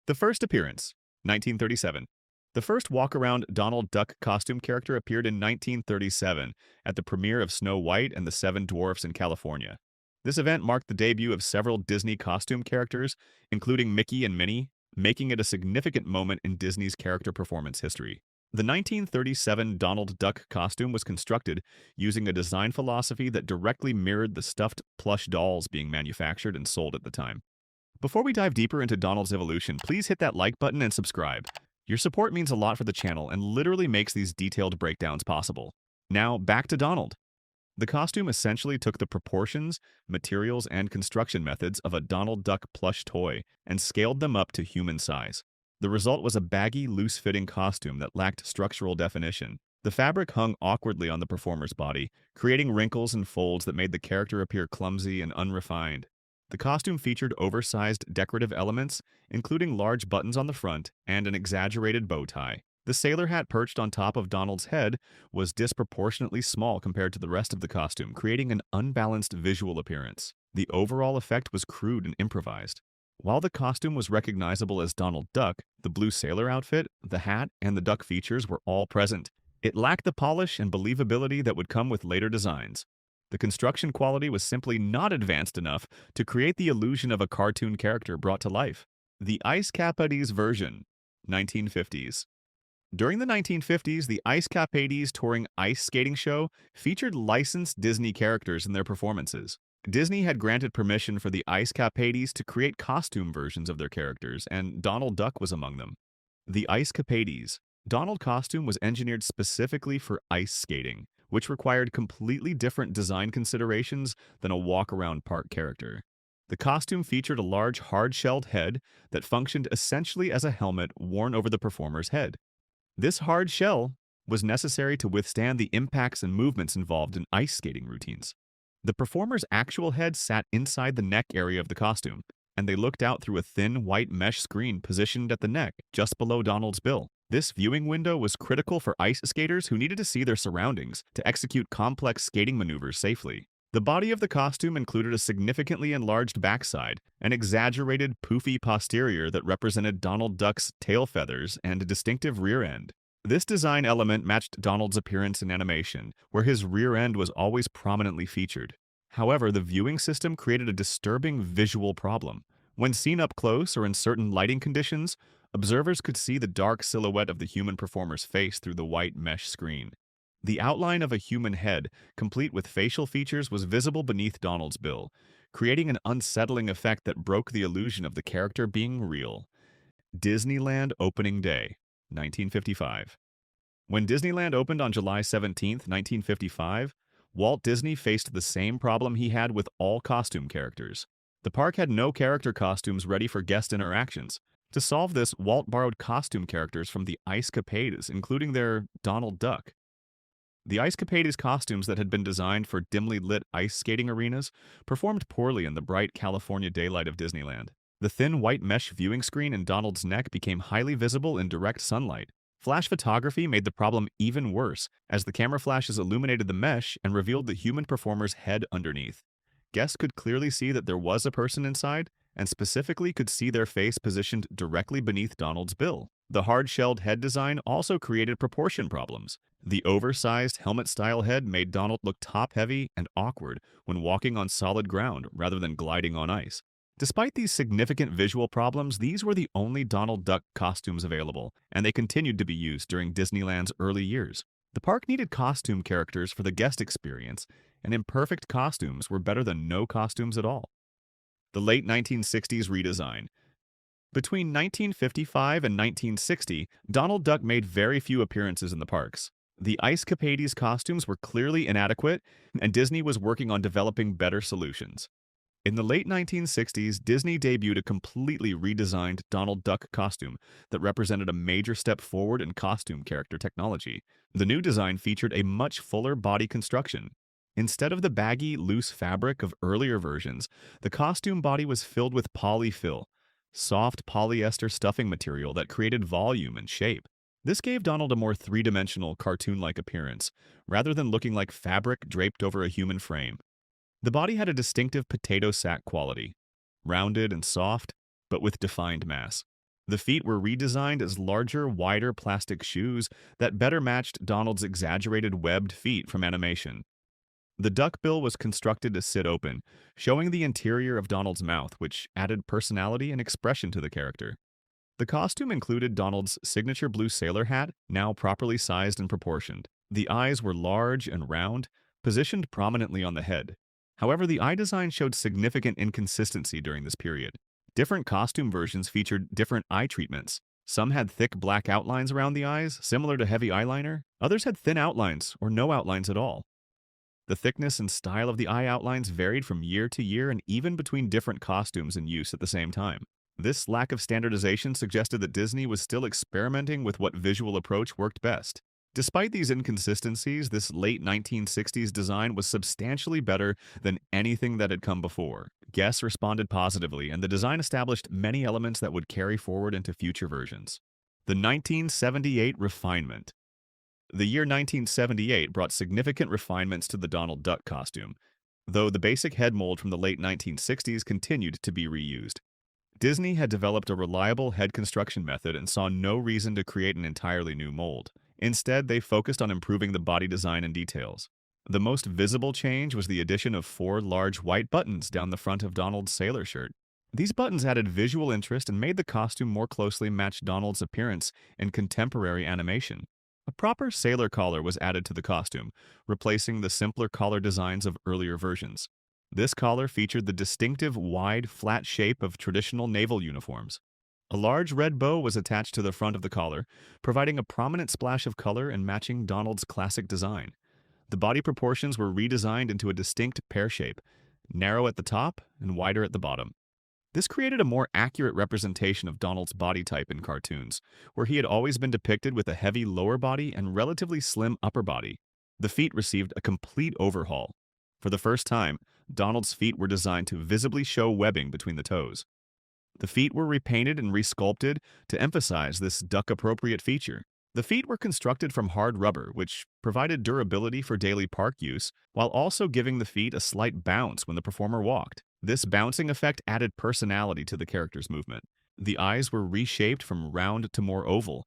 The first appearance, 1937. The first walk-around Donald Duck costume character appeared in 1937 at the premiere of Snow White and the Seven Dwarfs in California. This event marked the debut of several Disney costume characters, including Mickey and Minnie, making it a significant moment in Disney's character performance history. The 1937 Donald Duck costume was constructed using a design philosophy that directly mirrored the stuffed plush dolls being manufactured and sold at the time. Before we dive deeper into Donald's evolution, please hit that like button and subscribe. Your support means a lot for the channel and literally makes these detailed breakdowns possible. Now, back to Donald. The costume essentially took the proportions, materials, and construction methods of a Donald Duck plush toy and scaled them up to human size. The result was a baggy, loose-fitting costume that lacked structural definition. The fabric hung awkwardly on the performer's body, creating wrinkles and folds that made the character appear clumsy and unrefined. The costume featured oversized decorative elements, including large buttons on the front and an exaggerated bow tie. The sailor hat perched on top of Donald's head was disproportionately small compared to the rest of the costume, creating an unbalanced visual appearance. The overall effect was crude and improvised. While the costume was recognizable as Donald Duck, the blue sailor outfit, the hat, and the duck features were all present. It lacked the polish and believability that would come with later designs. The construction quality was simply not advanced enough to create the illusion of a cartoon character brought to life. The Ice Capades version, 1950s. During the 1950s, the Ice Capades touring ice skating show featured licensed Disney characters in their performances. Disney had granted permission for the Ice Capades to create costume versions of their characters, and Donald Duck was among them. The Ice Capades. Donald costume was engineered specifically for ice skating, which required completely different design considerations than a walk-around park character. The costume featured a large, hard-shelled head that functioned essentially as a helmet worn over the performer's head. This hard shell was necessary to withstand the impacts and movements involved in ice skating routines. The performer's actual head sat inside the neck area of the costume, and they looked out through a thin white mesh screen positioned at the neck, just below Donald's bill. This viewing window was critical for ice skaters who needed to see their surroundings to execute complex skating maneuvers safely. The body of the costume included a significantly enlarged backside, an exaggerated, poofy posterior that represented Donald Duck's tail feathers, and a distinctive rear end. This design element matched Donald's appearance in animation, where his rear end was always prominently featured. However, the viewing system created a disturbing visual problem. When seen up close or in certain lighting conditions, observers could see the dark silhouette of the human performer's face through the white mesh screen. The outline of a human head, complete with facial features, was visible beneath Donald's bill, creating an unsettling effect that broke the illusion of the character being real. Disneyland Opening Day, 1955. When Disneyland opened on July 17, 1955, Walt Disney faced the same problem he had with all costume characters. The park had no character costumes ready for guest interactions. To solve this, Walt borrowed costume characters from the Ice Capades, including their Donald Duck. The Ice Capades costumes that had been designed for dimly lit ice skating arenas performed poorly in the bright California daylight of Disneyland. The thin white mesh viewing screen in Donald's neck became highly visible in direct sunlight. Flash photography made the problem even worse, as the camera flashes illuminated the mesh and revealed the human performer's head underneath. Guests could clearly see that there was a person inside, and specifically could see their face positioned directly beneath Donald's bill. The hard-shelled head design also created proportion problems. The oversized helmet-style head made Donald look top-heavy and awkward when walking on solid ground rather than gliding on ice. Despite these significant visual problems, these were the only Donald Duck costumes available, and they continued to be used during Disneyland's early years. The park needed costume characters for the guest experience, and imperfect costumes were better than no costumes at all. The late 1960s redesign. Between 1955 and 1960, Donald Duck made very few appearances in the parks. The Ice Capades costumes were clearly inadequate, and Disney was working on developing better solutions. In the late 1960s, Disney debuted a completely redesigned Donald Duck costume that represented a major step forward in costume character technology. The new design featured a much fuller body construction. Instead of the baggy, loose fabric of earlier versions, the costume body was filled with polyfill, soft polyester stuffing material that created volume and shape. This gave Donald a more three-dimensional, cartoon-like appearance, rather than looking like fabric draped over a human frame. The body had a distinctive potato sack quality, rounded and soft, but with defined mass. The feet were redesigned as larger, wider plastic shoes that better matched Donald's exaggerated webbed feet from animation. The duck bill was constructed to sit open, showing the interior of Donald's mouth, which added personality and expression to the character. The costume included Donald's signature blue sailor hat, now properly sized and proportioned. The eyes were large and round, positioned prominently on the head. However, the eye design showed significant inconsistency during this period. Different costume versions featured different eye treatments. Some had thick black outlines around the eyes, similar to heavy eyeliner. Others had thin outlines or no outlines at all. The thickness and style of the eye outlines varied from year to year and even between different costumes in use at the same time. This lack of standardization suggested that Disney was still experimenting with what visual approach worked best. Despite these inconsistencies, this late 1960s design was substantially better than anything that had come before. Guests responded positively, and the design established many elements that would carry forward into future versions. The 1978 refinement. The year 1978 brought significant refinements to the Donald Duck costume, though the basic head mold from the late 1960s continued to be reused. Disney had developed a reliable head construction method and saw no reason to create an entirely new mold. Instead, they focused on improving the body design and details. The most visible change was the addition of 4 large white buttons down the front of Donald's sailor shirt. These buttons added visual interest and made the costume more closely match Donald's appearance in contemporary animation. A proper sailor collar was added to the costume, replacing the simpler collar designs of earlier versions. This collar featured the distinctive wide, flat shape of traditional naval uniforms. A large red bow was attached to the front of the collar, providing a prominent splash of color and matching Donald's classic design. The body proportions were redesigned into a distinct pear shape, narrow at the top and wider at the bottom. This created a more accurate representation of Donald's body type in cartoons, where he had always been depicted with a heavy lower body and relatively slim upper body. The feet received a complete overhaul. For the first time, Donald's feet were designed to visibly show webbing between the toes. The feet were repainted and resculpted to emphasize this duck-appropriate feature. The feet were constructed from hard rubber, which provided durability for daily park use, while also giving the feet a slight bounce when the performer walked. This bouncing effect added personality to the character's movement. The eyes were reshaped from round to more oval,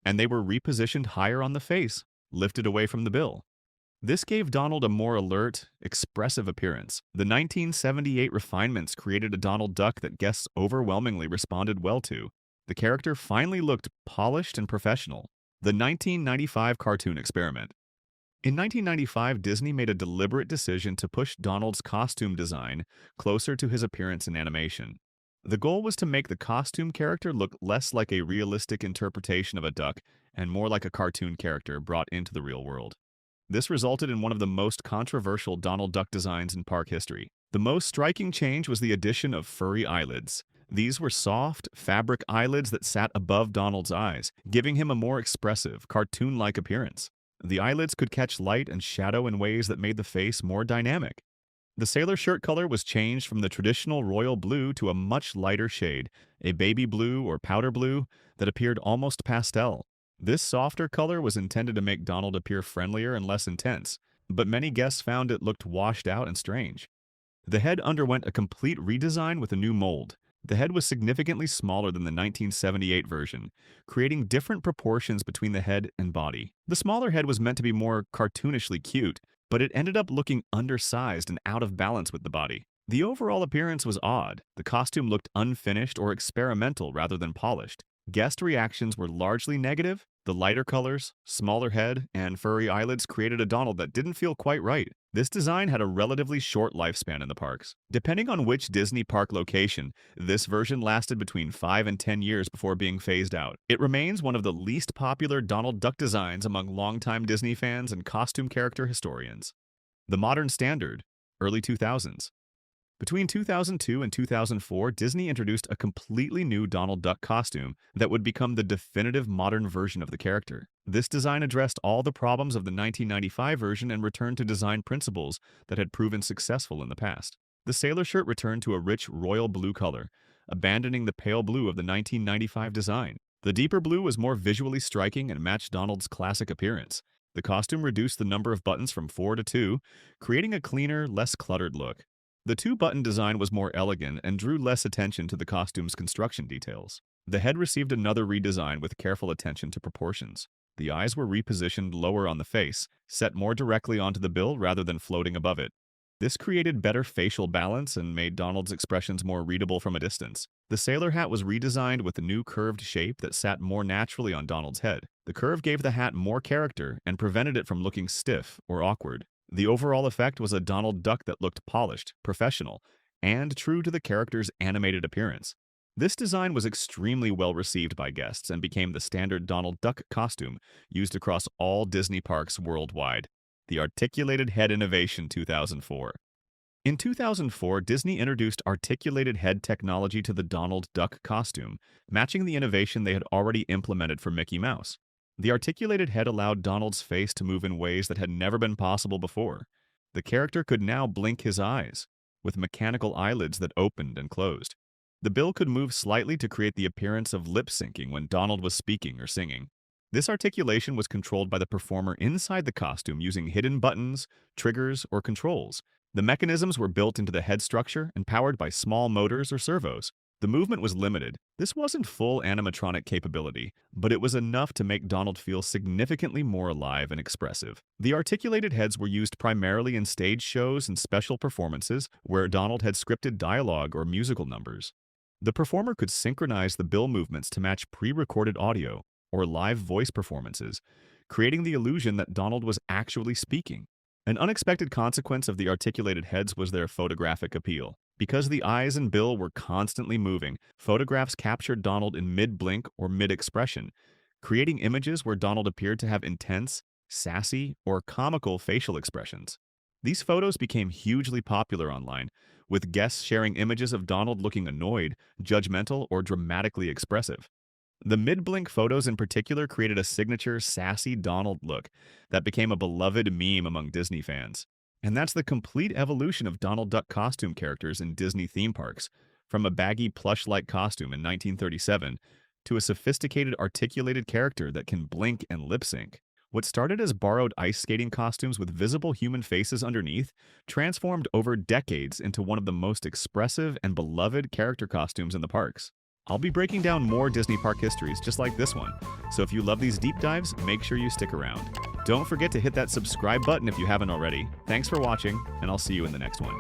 and they were repositioned higher on the face, lifted away from the bill. This gave Donald a more alert, expressive appearance. The 1978 refinements created a Donald Duck that guests overwhelmingly responded well to. The character finally looked polished and professional. The 1995 cartoon experiment. In 1995, Disney made a deliberate decision to push Donald's costume design closer to his appearance in animation. The goal was to make the costume character look less like a realistic interpretation of a duck and more like a cartoon character brought into the real world. This resulted in one of the most controversial Donald Duck designs in park history. The most striking change was the addition of furry eyelids. These were soft, fabric eyelids that sat above Donald's eyes, giving him a more expressive, cartoon-like appearance. The eyelids could catch light and shadow in ways that made the face more dynamic. The sailor shirt color was changed from the traditional royal blue to a much lighter shade, a baby blue or powder blue that appeared almost pastel. This softer color was intended to make Donald appear friendlier and less intense, but many guests found it looked washed out and strange. The head underwent a complete redesign with a new mold. The head was significantly smaller than the 1978 version, creating different proportions between the head and body. The smaller head was meant to be more cartoonishly cute, but it ended up looking undersized and out of balance with the body. The overall appearance was odd. The costume looked unfinished or experimental rather than polished. Guest reactions were largely negative. The lighter colors, smaller head, and furry eyelids created a Donald that didn't feel quite right. This design had a relatively short lifespan in the parks. Depending on which Disney park location, this version lasted between 5 and 10 years before being phased out. It remains one of the least popular Donald Duck designs among longtime Disney fans and costume character historians. The modern standard, early 2000s. Between 2002 and 2004, Disney introduced a completely new Donald Duck costume that would become the definitive modern version of the character. This design addressed all the problems of the 1995 version and returned to design principles that had proven successful in the past. The sailor shirt returned to a rich royal blue color, abandoning the pale blue of the 1995 design. The deeper blue was more visually striking and matched Donald's classic appearance. The costume reduced the number of buttons from 4 to 2, creating a cleaner, less cluttered look. The 2-button design was more elegant and drew less attention to the costume's construction details. The head received another redesign with careful attention to proportions. The eyes were repositioned lower on the face, set more directly onto the bill rather than floating above it. This created better facial balance and made Donald's expressions more readable from a distance. The sailor hat was redesigned with a new curved shape that sat more naturally on Donald's head. The curve gave the hat more character and prevented it from looking stiff or awkward. The overall effect was a Donald Duck that looked polished, professional, and true to the character's animated appearance. This design was extremely well received by guests and became the standard Donald Duck costume used across all Disney parks worldwide. The Articulated Head Innovation 2004. In 2004, Disney introduced articulated head technology to the Donald Duck costume, matching the innovation they had already implemented for Mickey Mouse. The articulated head allowed Donald's face to move in ways that had never been possible before. The character could now blink his eyes, with mechanical eyelids that opened and closed. The bill could move slightly to create the appearance of lip syncing when Donald was speaking or singing. This articulation was controlled by the performer inside the costume using hidden buttons, triggers, or controls. The mechanisms were built into the head structure and powered by small motors or servos. The movement was limited. This wasn't full animatronic capability, but it was enough to make Donald feel significantly more alive and expressive. The articulated heads were used primarily in stage shows and special performances where Donald had scripted dialogue or musical numbers. The performer could synchronize the bill movements to match pre-recorded audio or live voice performances, creating the illusion that Donald was actually speaking. An unexpected consequence of the articulated heads was their photographic appeal. Because the eyes and bill were constantly moving, photographs captured Donald in mid-blink or mid-expression, creating images where Donald appeared to have intense, sassy, or comical facial expressions. These photos became hugely popular online, with guests sharing images of Donald looking annoyed, judgmental, or dramatically expressive. The mid-blink photos in particular created a signature sassy Donald look that became a beloved meme among Disney fans. And that's the complete evolution of Donald Duck costume characters in Disney theme parks, from a baggy plush-like costume in 1937 to a sophisticated articulated character that can blink and lip-sync. What started as borrowed ice skating costumes with visible human faces underneath transformed over decades into one of the most expressive and beloved character costumes in the parks. I'll be breaking down more Disney park histories just like this one, so if you love these deep dives, make sure you stick around. Don't forget to hit that subscribe button if you haven't already. Thanks for watching, and I'll see you in the next one.